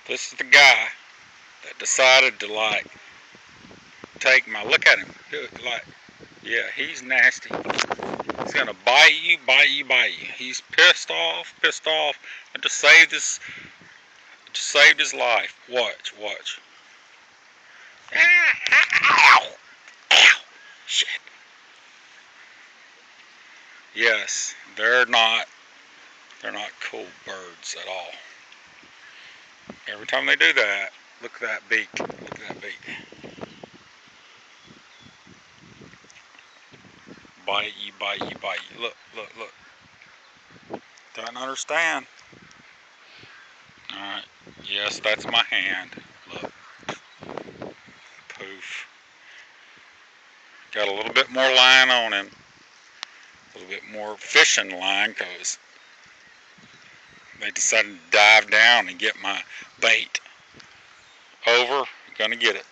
This is the guy that decided to take my, look at him, yeah, he's nasty. He's gonna bite you, bite you, bite you. He's pissed off. I just saved his life. Watch. Ow! Ow! Shit. Yes, they're not cool birds at all. Every time they do that, look at that beak. Bite you. Look. Don't understand. Alright. Yes, that's my hand. Look. Poof. Got a little bit more line on him. A little bit more fishing line because they decided to dive down and get my bait. Over. Gonna get it.